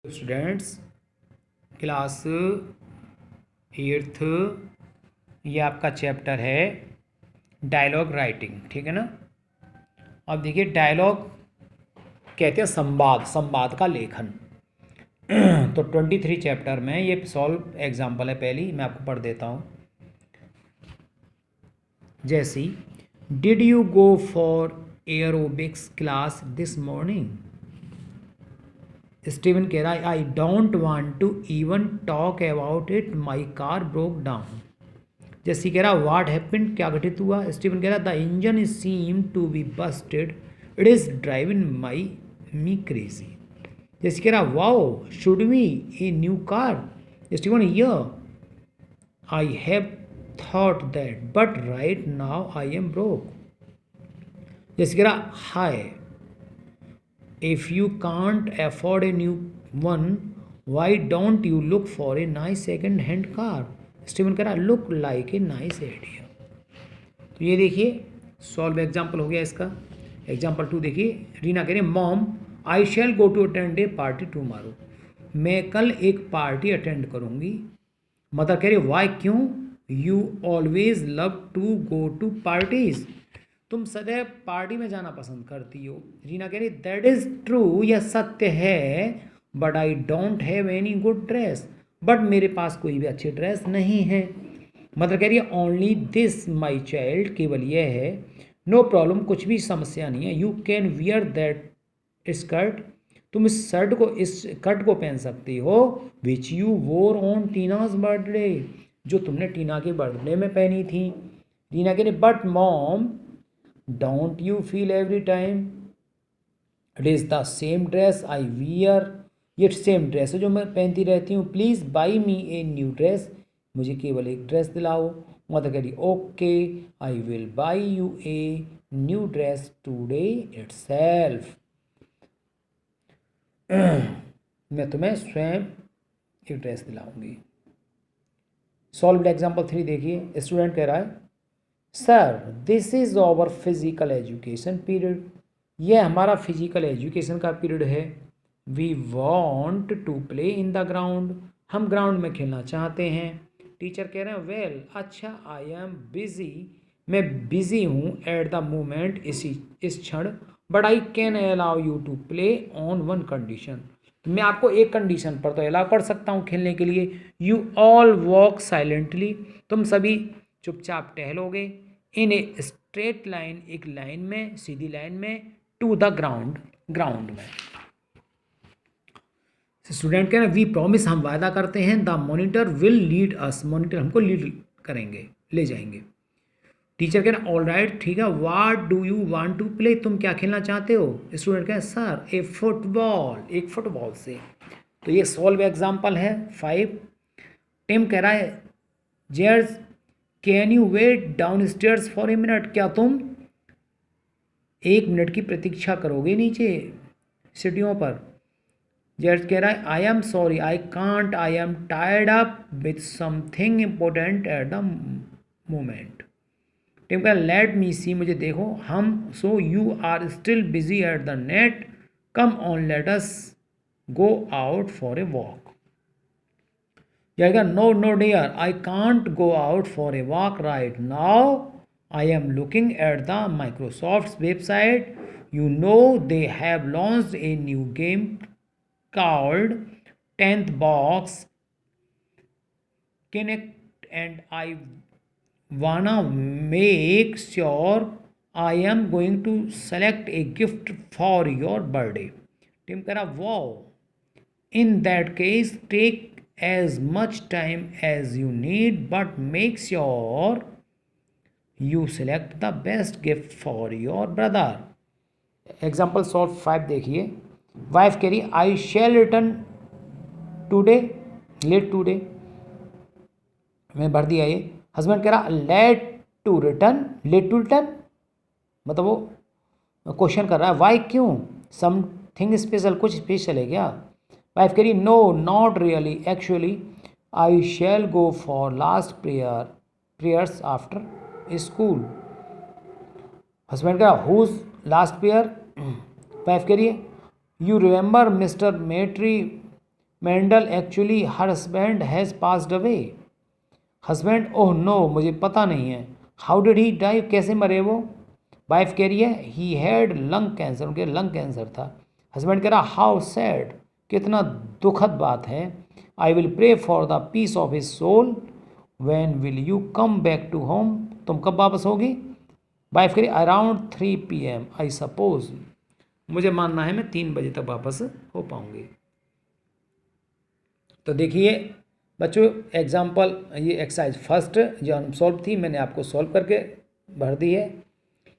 Students, class 8th, ये आपका chapter है डायलॉग राइटिंग। ठीक है ना। अब देखिए, डायलॉग कहते हैं संवाद का लेखन। तो 23 चैप्टर में ये सॉल्व एग्जाम्पल है। पहली मैं आपको पढ़ देता हूँ। Jessie, did you go for aerobics class this morning? Steven कह रहा है I don't want to even talk about it, my car broke down. Jessie कह रहा व्हाट हैपेंड, क्या घटित हुआ? स्टीवन कह रहा the engine seems to be busted, it is driving me crazy. Jessie कह रहा wow should we a new car? Steven yeah I have thought that but right now I am broke. Jessie कह रहा hi if you can't afford a new one why don't you look for a nice second hand car? Steven कह रहा look like a nice idea. तो ये देखिए solve example हो गया इसका। एग्जाम्पल 2 देखिए, रीना कह रही mom I shall go to attend a party tomorrow. मैं कल एक पार्टी अटेंड करूँगी। मदर कह रही वाई, क्यों? You always love to go to parties. तुम सदैव पार्टी में जाना पसंद करती हो। रीना कह रही दैट इज ट्रू, यह सत्य है, but I don't have any good dress. But मेरे पास कोई भी अच्छी ड्रेस नहीं है। मदर कह रही है ओनली दिस माई चाइल्ड, केवल यह है। नो प्रॉब्लम, कुछ भी समस्या नहीं है। You can wear that skirt, तुम इस स्कर्ट को पहन सकती हो। विच यू वोर ऑन टीनाज बर्थडे, जो तुमने टीना के बर्थडे में पहनी थी। रीना कह रही but mom don't you feel every time it is the same dress I wear, ये सेम ड्रेस है जो मैं पहनती रहती हूँ। Please by me a new dress, मुझे केवल एक ड्रेस दिलाओ। मदर कह रही okay I will by U a new dress today itself. मैं तुम्हें स्वयं एक ड्रेस दिलाऊंगी। सॉल्व्ड एग्जाम्पल 3 देखिए, स्टूडेंट कह रहा है sir this is our physical education period, यह हमारा फिजिकल एजुकेशन का पीरियड है। We want to play in the ground, हम ग्राउंड में खेलना चाहते हैं। टीचर कह रहे हैं वेल अच्छा आई एम बिजी, मैं बिजी हूँ एट द मोमेंट, इस क्षण। But I can allow you to play on one condition, मैं आपको एक कंडीशन पर तो अलाउ कर सकता हूँ खेलने के लिए। यू ऑल वॉक साइलेंटली, तुम सभी चुपचाप टहलोगे। इन ए स्ट्रेट लाइन, एक लाइन में, सीधी लाइन में। टू द ग्राउंड, ग्राउंड में। स्टूडेंट कह रहे हैं वी प्रॉमिस, हम वादा करते हैं। The monitor will lead us, monitor हमको लीड करेंगे, ले जाएंगे। टीचर कह रहे हैं ऑल राइट, ठीक है। What do you want to play, तुम क्या खेलना चाहते हो? स्टूडेंट कह रहे हैं सर ए फुटबॉल, एक फुटबॉल से। तो ये सॉल्व एग्जाम्पल है 5। टिम कह रहा है Jayers can you wait downstairs for a minute, क्या तुम 1 मिनट की प्रतीक्षा करोगे नीचे सीढ़ियों पर? जेयर्स कह रहा है I am sorry I can't, I am tired up with something important at the moment. Tim कह लेट मी सी, मुझे देखो। Hmm so you are still busy at the net, come on let us go out for a walk. जाएगा no no dear I can't go out for a walk right now, I am looking at the Microsoft website, you know they have launched a new game called 10th box Kinect and I wanna make sure I am going to select a gift for your birthday. Tim कह रहा wow, in that case take as much time as you need but make sure you select the best gift for your brother. Example solve 5 देखिए। Wife कह रही I shall return today late today, मैं भर दिया ये। Husband कह रहा late to return, late to return, मतलब वो क्वेश्चन कर रहा है वाई, क्यों? समथिंग स्पेशल, कुछ स्पेशल है क्या? वाइफ कह रही no not really, actually I shall go for last prayers after school. Husband कह रहा हुज लास्ट प्रेयर? वाइफ कह रही है you remember mister Metri Mendel actually her husband has passed away. Husband, oh no, मुझे पता नहीं है। How did he die, कैसे मरे वो। वाइफ कह रही है ही हैड लंग कैंसर, उनके लंग कैंसर था। हस्बैंड कह रहा हाउ सैड, कितना दुखद बात है। I will pray for the peace of his soul. When will you come back to home, तुम कब वापस होगी। वाइफ कह रही अराउंड 3 PM आई सपोज, मुझे मानना है मैं 3 बजे तक वापस हो पाऊंगी। तो देखिए बच्चों, एग्जाम्पल ये एक्सरसाइज फर्स्ट जो अनसॉल्व थी मैंने आपको सॉल्व करके भर दी है।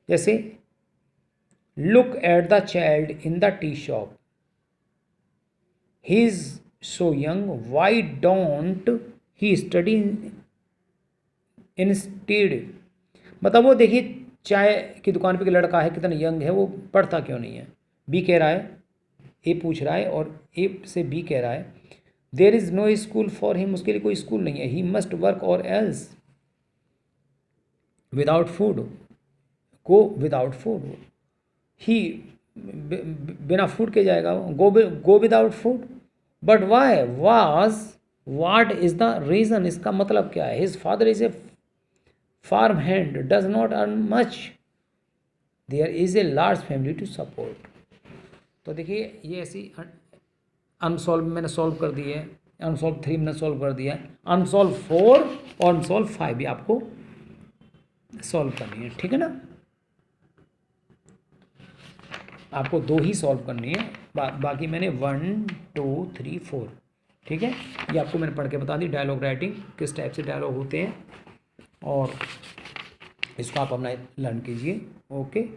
जैसे look at the child in the tea shop, he is so young, why don't he study instead. मतलब वो देखिए चाय की दुकान पे एक लड़का है, कितना यंग है, वो पढ़ता क्यों नहीं है। बी कह रहा है, ए पूछ रहा है और ए से बी कह रहा है there is no school for him, उसके लिए कोई स्कूल नहीं है। He must work or else without food, go without food, he बिना फूड के जाएगा, go without food. But why was what is the reason, इसका मतलब क्या है। His father is a farm hand, does not earn much, there is a large family to support. तो देखिए ये ऐसी अनसॉल्व मैंने सॉल्व कर दी है। अनसॉल्व 3 मैंने सॉल्व कर दिया है। अनसॉल्व 4 और अनसॉल्व 5 भी आपको सॉल्व करनी है, ठीक है ना। आपको 2 ही सॉल्व करनी है, बाकी मैंने 1 2 3 4, ठीक है। ये आपको मैंने पढ़ के बता दी डायलॉग राइटिंग किस टाइप से डायलॉग होते हैं, और इसको आप अपना लर्न कीजिए। ओके।